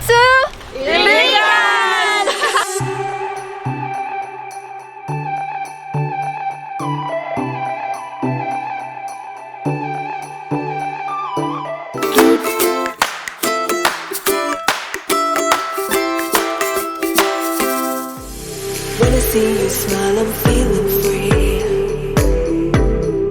to Iligan! When I see you smile, I'm feeling free.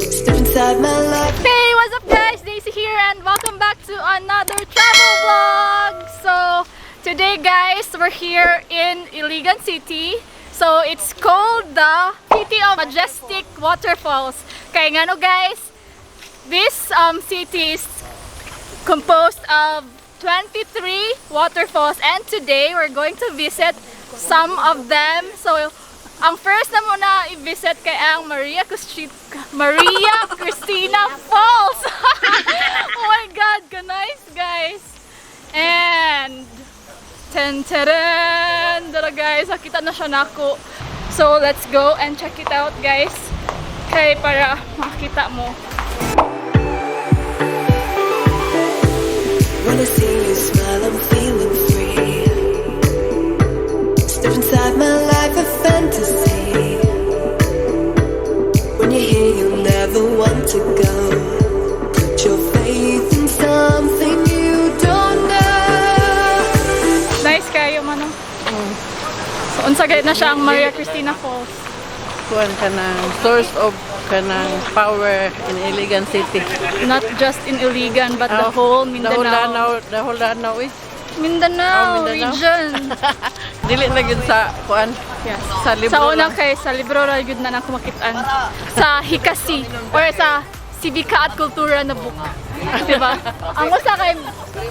Step inside my life. Hey, what's up guys? Daisy here and welcome back to another travel vlog. So today guys, we're here in Iligan City. So it's called the City of Majestic Waterfalls. Kaya nga no guys, this city is composed of 23 waterfalls and today we're going to visit some of them. So ang first na muna i-visit kay ang Maria Cristina Falls. Oh my god, nice guys. And dara guys, nakita na siya nako. So let's go and check it out guys. Kay para makita mo. When I see you smile, I'm feeling free. Step inside my life, a fantasy. When you're here, you'll never want to go. Put your faith in something you don't know. Nice kayo man. So unsa gayud na siya ang Maria Cristina Falls. Kuan ka ng source of kanang power in Iligan City. Not just in Iligan but the whole Mindanao. The whole Lanao is Mindanao region. dili na gyud sa kuan. Yes. Sa libro. Sa unang kay sa libro ra gyud na nako makitaan. Sa Hikasi or sa Sibika at Kultura na book. Diba? Ang usa kay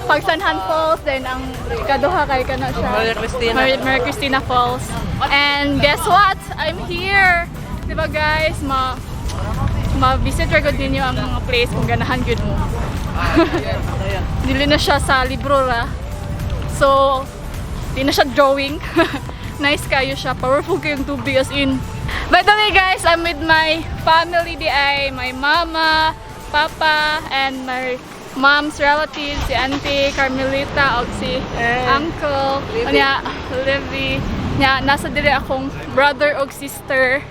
Pagsanhan Falls, then ang ikaduha kay kana siya Maria Cristina. Maria Cristina Falls. And guess what? I'm here. Diba guys, ma-visit ra gud ninyo ang mga place kung ganahan gyud mo. Dili na siya sa libro ra. So, di na siya drawing. Nice kayo siya. Powerful kayong tubig as in. By the way guys, I'm with my family di ay my mama, papa, and my mom's relatives, si Auntie Carmelita, o si Uncle, niya, Livy. Niya, nasa dire akong brother o sister.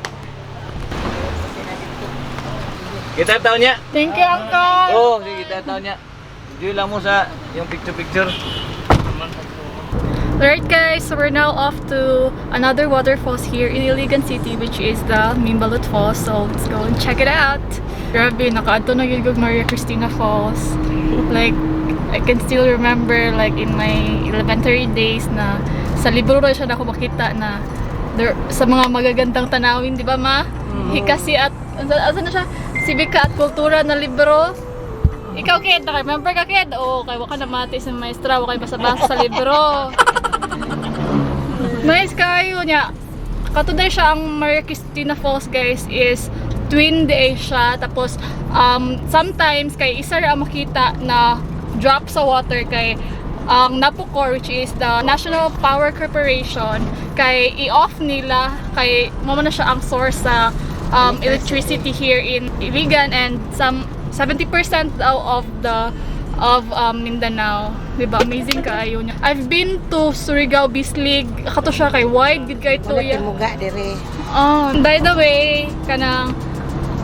Kita tahu niya? Thank you, Uncle! Oh, sige, kita tahu niya. Diyo lang mo sa yung picture-picture. Alright guys, so we're now off to another waterfalls here in Iligan City, which is the Mimbalot Falls. So let's go and check it out. Grabe, nakaadto na yung Maria Cristina Falls. Like, I can still remember like in my elementary days na sa libro rin siya na ako makita na there, sa mga magagandang tanawin, di ba ma? Hikasi at, asan na siya? Sibika at Kultura na libro. Ikaw, Ked, remember ka, Ked? Oo, kaya waka na mati sa maestra, waka basa-basa sa libro. Nice kayo niya. Katuday siya ang Maria Cristina Falls, guys, is twin day siya. Tapos, sometimes, kay isa ra makita na drop sa water kay ang Napocor, which is the National Power Corporation, kay i-off nila, kay mama na siya ang source sa electricity here in Iligan and some 70% daw of Mindanao. Diba? Amazing kaayo niya. I've been to Surigao Bislig. Kato siya kay wide gid kay to ya. Muga dire. By the way, kanang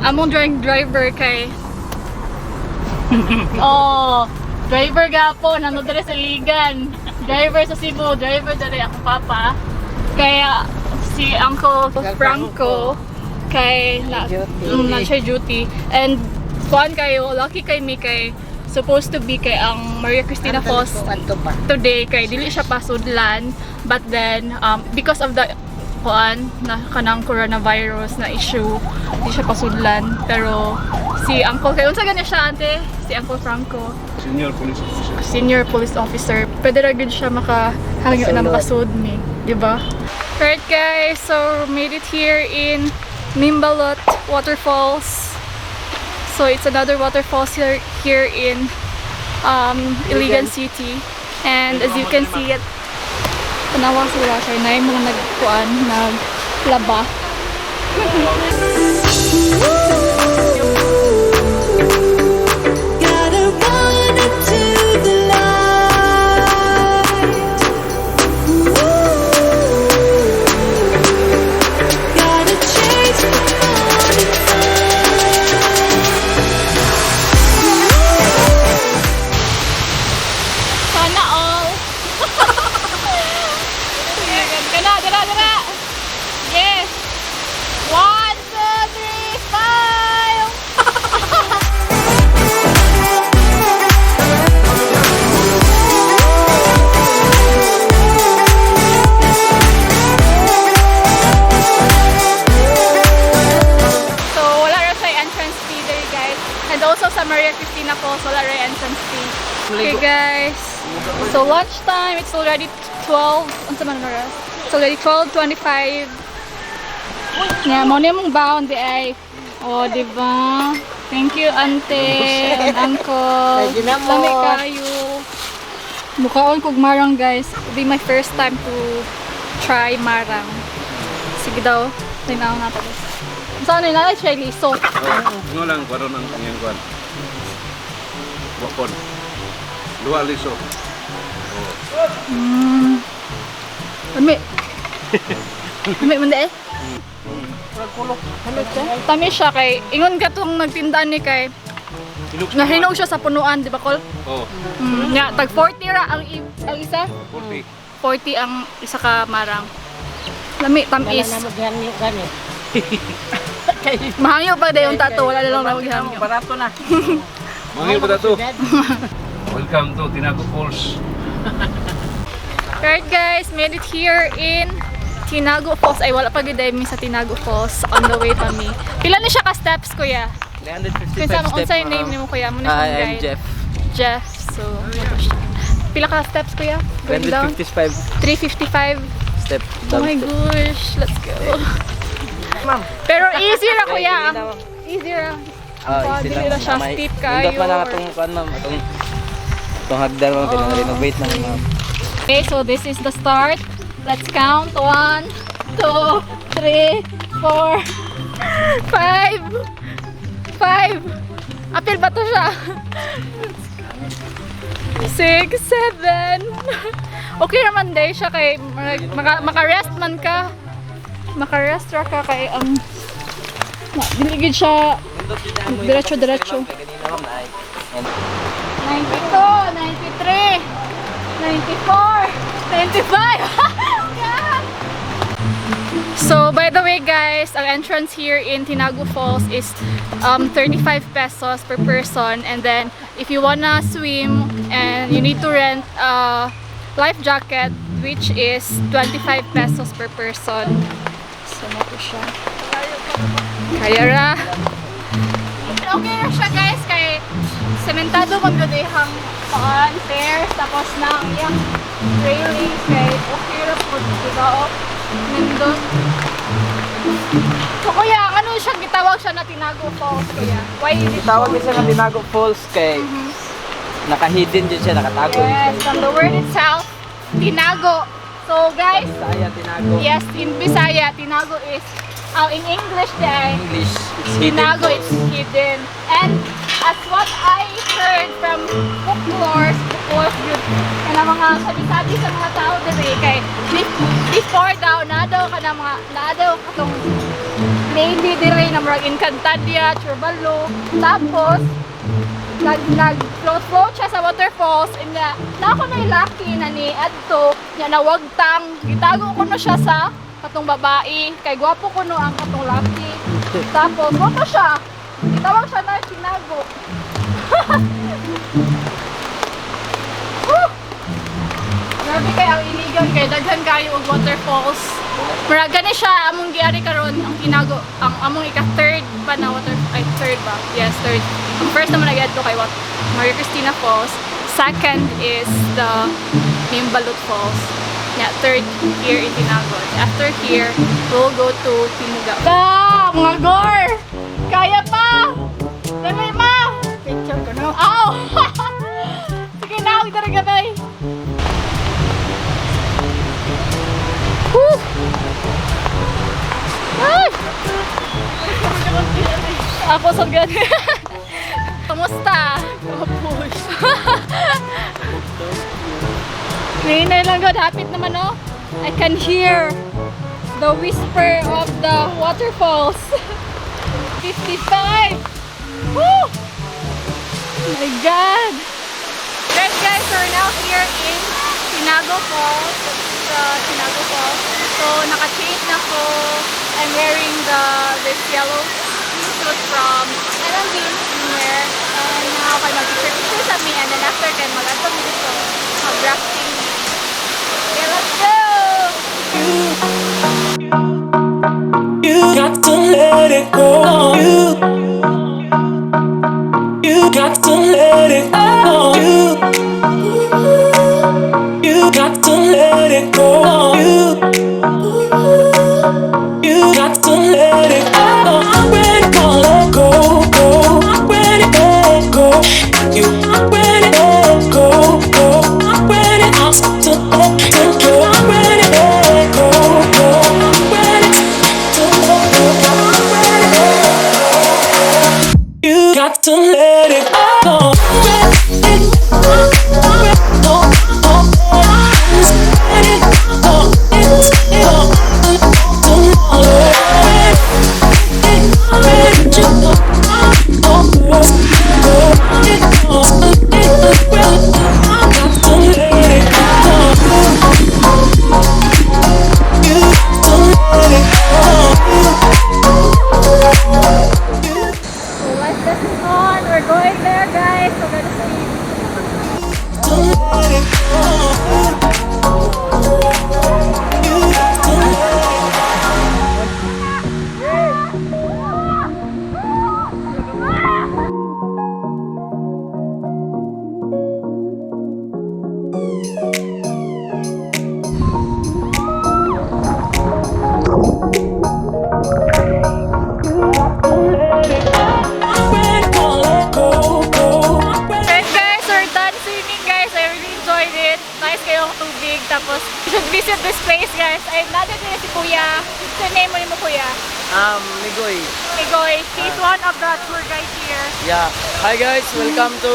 among driver kay driver gapon nando dire sa Iligan. Driver sa Cebu, driver dire akong papa. Kaya si Uncle Franco kay na siya duty. And kuan kayo, lucky kay me kay supposed to be kay ang Maria Cristina Falls today kay dili siya pasudlan, but then because of the kuan na kanang coronavirus na issue di siya pasudlan. Pero si Uncle kay unsa gani siya ante, si Uncle Franco, senior police officer, pwede ra gud siya makahangyo ng pasud mi, di ba? Right guys, so made it here in Mimbalot Waterfalls. So it's another waterfalls here in Iligan City, and as you can see it, tanawa sila kay na yung mga nagkuan, naglaba. Gotta run into the light. dira, dira. Yes. 1, 2, 3, smile. So, wala rin sa entrance fee there, guys. And also sa Maria Cristina Falls, wala rin entrance fee. Okay, guys. So, lunchtime. It's already 12. Ano man na rin? It's already 12:25. Yeah, mo na mong baon di ay. Oh, di ba? Thank you, ante and uncle. Lami kayo. Mukhaon kog marang, guys. It'll be my first time to try marang. Sige daw. Tingnan natin. Saan na nalay siya liso? Ano lang, karon ang iyang kuwan. Bokon. Dua liso. Lami. Lami man di eh. Tami siya kay ingon ka tong nagtindahan ni kay nahinog siya sa punuan, di ba, Kol? Oh, Nga, tag 40 ra ang isa. 40. 40 ang isa ka marang. Lami, tamis. Mahangyo pa dayon tato, wala na lang naghangyo. Barato na. Mangil pa to. Welcome to Tinago Falls. Alright guys, made it here in Tinago Falls. Ay, wala pa gid mi sa Tinago Falls on the way pa mi. Pila ni siya ka steps, kuya? 355 Kung step. sa name nimo, kuya? Muna siyang I'm guide. Jeff. Jeff. So, pila ka steps, kuya? Going down? 355 355. step. Oh my gosh, let's go. Ma'am. Pero easy ra, kuya. Easy ra. Easy Dili ra siya steep kayo. Hindi pa na itong kuan, ma'am. Itong hagdan mo, pinarenovate na ma'am. Okay, so this is the start. Let's count. 1, 2, 3, 4, 5. Apil ba to siya? 6, 7. Okay naman day siya kay maka-rest man ka. Maka-rest ra ka kay diligid siya diretso. 92, 93, 94, 95. Yeah. So, by the way guys, ang entrance here in Tinago Falls is 35 pesos per person, and then if you wanna swim and you need to rent a life jacket, which is 25 pesos per person. So, nato siya. Kaya ra. Okay ra siya guys, kay sementado magdadehang stairs, tapos na ang iyang railing, kay okay ra po, diba? Nindot. So kuya, ano siya gitawag siya na Tinago Falls, kuya? Why is it Tawag called? din siya ng Tinago Falls kay naka-hidden din siya, nakatago. Yes, from the word itself, Tinago. So guys, Bisaya, Tinago. yes, in Bisaya, Tinago is, in English day, English, it's hidden Tinago falls. is hidden. And as what I heard from folklore yun, na mga sabi-sabi sa mga tao diri kay before daw na daw katong lady diri na murag Encantadia, Churbalo, tapos nag-float siya sa waterfalls, and na ako na lucky na ni adto nya nawagtang gitago ko na siya sa katong babae kay gwapo ko no ang katong lucky, tapos wato siya gitawag siya na Tinago. Grabe kay ang iligan kay daghan kayo og waterfalls. Mura gani siya among giari karon ang Tinago, ang among ika-third pa na third ba? Yes, third. Ang first naman nag-adto kay Maria Cristina Falls. Second is the Mimbalot Falls. Yeah, third here in Tinago. After here, we'll go to Timuga. Mga gor! Kaya pa! Dali ma! Picture ko no? Ow! Sige na, huwag talaga bay! Woo! Ay! Ako sa gani. Kamusta? Kapush. Ngayon lang God, hapit naman oh. I can hear the whisper of the waterfalls. 55! Woo! Oh my God! Guys, we're now here in Tinago Falls. the Tinago Falls. So, naka-change na ko. I'm wearing this yellow suit from NLB swimwear. And now, kayo mag-picture sa me. And then after, kayo mag-ato mo dito. Mag-rafting. Okay, let's go! You got to let it go. You got to let it go. You got to let it go. You got to let it go. I'm ready to let go. I'm ready to let go. I'm ready to let go. I'm ready to let go. I'm ready to let go. I'm ready to let go. I'm ready to let go. You got to let it go. Life lesson on. We're going there, guys. We're gonna see. And guys, we're done swimming, guys. I really enjoyed it. Nice kayong tubig. Tapos, you should visit this place, guys. I'm not din si Kuya. What's the name mo ni mo, Kuya? Migoy. Migoy. He's one of the tour guides here. Yeah. Hi guys, welcome to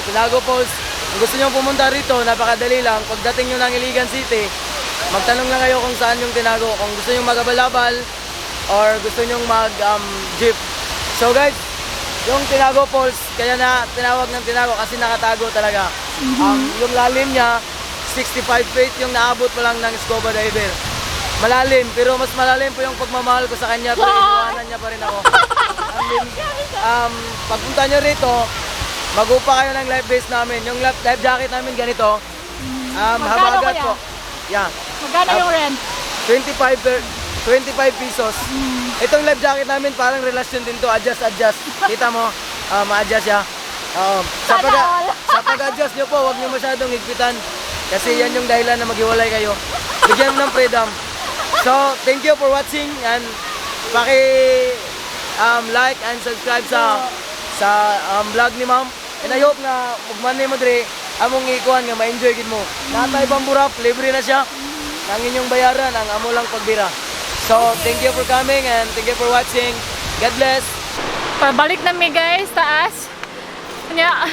Tinago Falls. Kung gusto nyo pumunta rito, napakadali lang. Pagdating nyo ng Iligan City, magtanong lang kayo kung saan yung Tinago. Kung gusto nyo mag-abal-abal or gusto nyo mag-jeep. So guys, yung Tinago Falls, kaya na tinawag ng Tinago kasi nakatago talaga. Yung lalim niya, 65 feet yung naabot pa lang ng scuba diver. Malalim, pero mas malalim po yung pagmamahal ko sa kanya, pero iwanan niya pa rin ako. And then, pagpunta nyo rito, mag-upa kayo ng life vest namin. Yung life jacket namin ganito, Magkano habagat kaya? po. Yeah, Magkano yung rent? 25 pesos. Itong life jacket namin parang relasyon din to, adjust. Kita mo, ma-adjust siya. Sa pag-adjust nyo po, huwag nyo masyadong higpitan. Kasi yan yung dahilan na maghiwalay kayo. Bigyan mo ng freedom. So, thank you for watching and like and subscribe sa vlog ni Ma'am. And I hope na magmanay mo dire among ikuan nga ma-enjoy gid mo. Natay Bamburap, libre na siya. Nang inyong bayaran ang amo lang pagbira. So, thank you for coming and thank you for watching. God bless. Pabalik na mi, guys, taas. Kanya,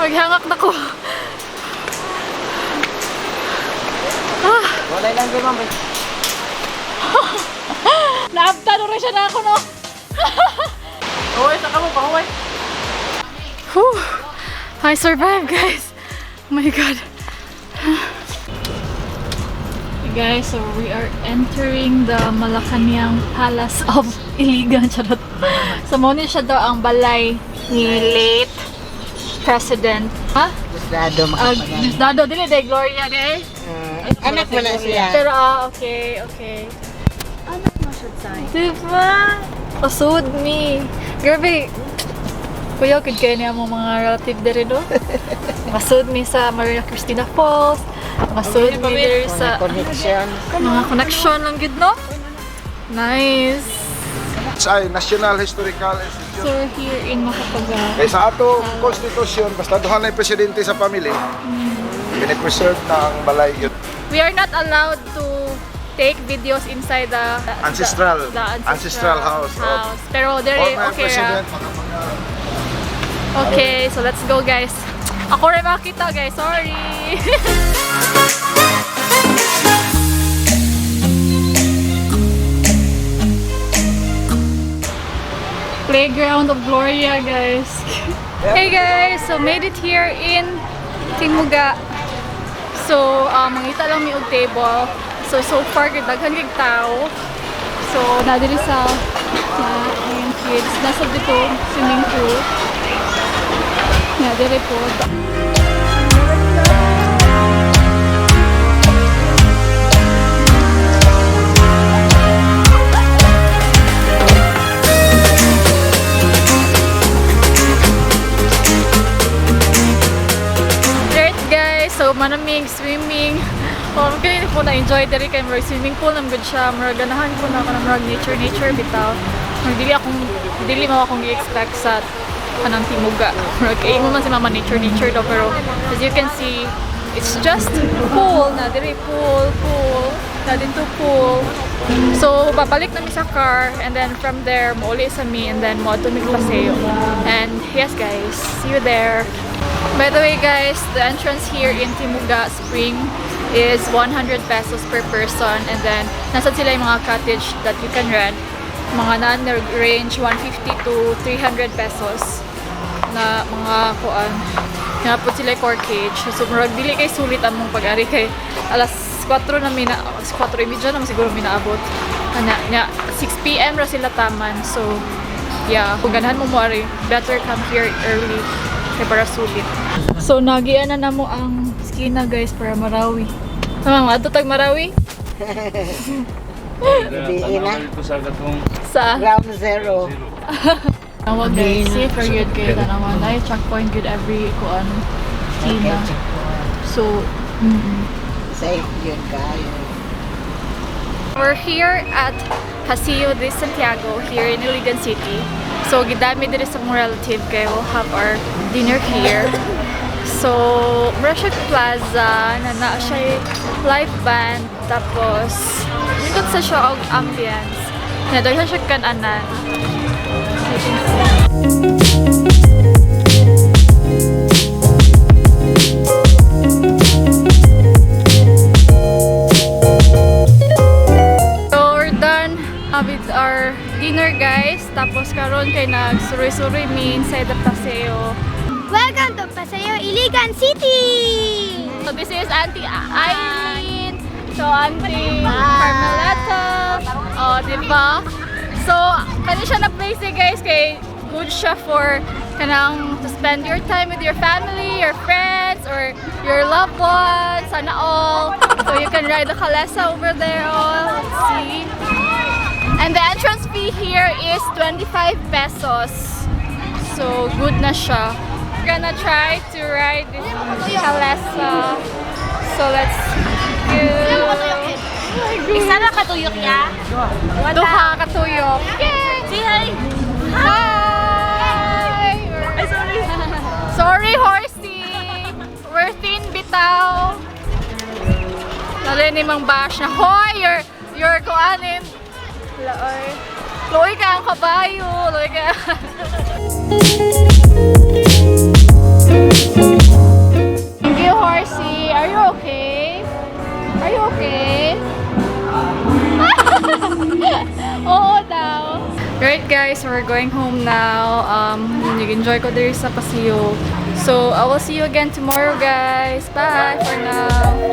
maghangak na ko. Walay lang kay Ma'am. Naabta na rin siya na ako, no? Huwag, saka mo pa, huwag. Whew. I survived, guys. Oh my God. Guys, so we are entering the Malacanang Palace of Iligan. Charot. So, muna siya daw ang balay ni late President. Ha? Gustado. Dili, de Gloria, de. Anak mo na siya. Pero, okay. Anak mo siya tayo. Diba? Pasud me. Grabe. Kuya, kid kayo niya mga relative dere do. Masud me sa Maria Cristina Falls. Masud me dere sa mga connection lang gid, no? Nice. Sa National Historical Institute. So, we're here in Macapagal. Kaya sa ato konstitusyon, basta duha na yung presidente sa family, pinipreserve na ang balay yun. We are not allowed to take videos inside the Ancestral. the Ancestral house. Pero there Former okay. president. Okay, so let's go, guys. Ako rin makita, guys. Sorry. Playground of Gloria, guys. Hey guys, so made it here in Timuga. So, mangita lang mi og table. So far, daghan kig tao. So, nadiri sa yung kids. Nasa dito, swimming pool. Nadiri po. So, manamig, swimming. Kaya po na-enjoy diri kay marag swimming pool ng good siya. Marag ganahan ko na marag nature bitaw. Marag dili mo akong i-expect sa kanang timuga. Marag kay mo man si mama nature daw, pero as you can see, it's just pool na diri pool na dito pool. So, babalik na mi sa car, and then from there mauli sa mi, and then mo tumig paseo. And yes guys, see you there. By the way guys, the entrance here in Timuga Spring is 100 pesos per person, and then nasa sila yung mga cottage that you can rent. Mga range 150 to 300 pesos na mga kuan. Nga po sila core cage. So murag dili kay sulit among pag-ari kay alas 4 na 4:30 na siguro minaabot. Nya 6 PM ra sila taman. So yeah, kung ganahan mo ari, better come here early kay para sulit. So nagian na namo ang skina guys para Marawi. Tamang ato tag Marawi? Hindi na. Ito sa gatong Sa Ground zero. Nawag guys, safe for good kayo na naman. Ay, checkpoint good every kuan skina. So, Safe yun kayo. we're here at Paseo de Santiago here in Iligan City. So, gidami diri sa mong relative kay we'll have our dinner here. So, Russia Plaza na naa siya live band, tapos likod sa siya og ambience. Nadaghan siya kan-anan. So, you can see. With our dinner guys, tapos karon kay nagsuroy-suroy mi inside the Paseo. Welcome to Paseo, Iligan City! So this is Auntie Eileen, so Auntie Carmeleta, diba? So, kani siya na place guys, kay good siya for kanang to spend your time with your family, your friends, or your loved ones, sana all. So you can ride the Kalesa over there, let's see. And the entrance fee here is 25 pesos. So, good na siya. We're gonna try to ride this Kalesa. So, let's go. Isa na katuyok niya? Duha katuyok. Yay! Say hi! Hi! Ay, sorry! Sorry, horsey! We're thin bitaw. Nalini mang bash na, hoy! You're kuanin. Loy ka ang kabayo. Loy ka. Thank you, horsey. Are you okay? Are you okay? Oo daw. Right guys, we're going home now. Nag-enjoy ko diri sa Paseo. So, I will see you again tomorrow guys. Bye for now.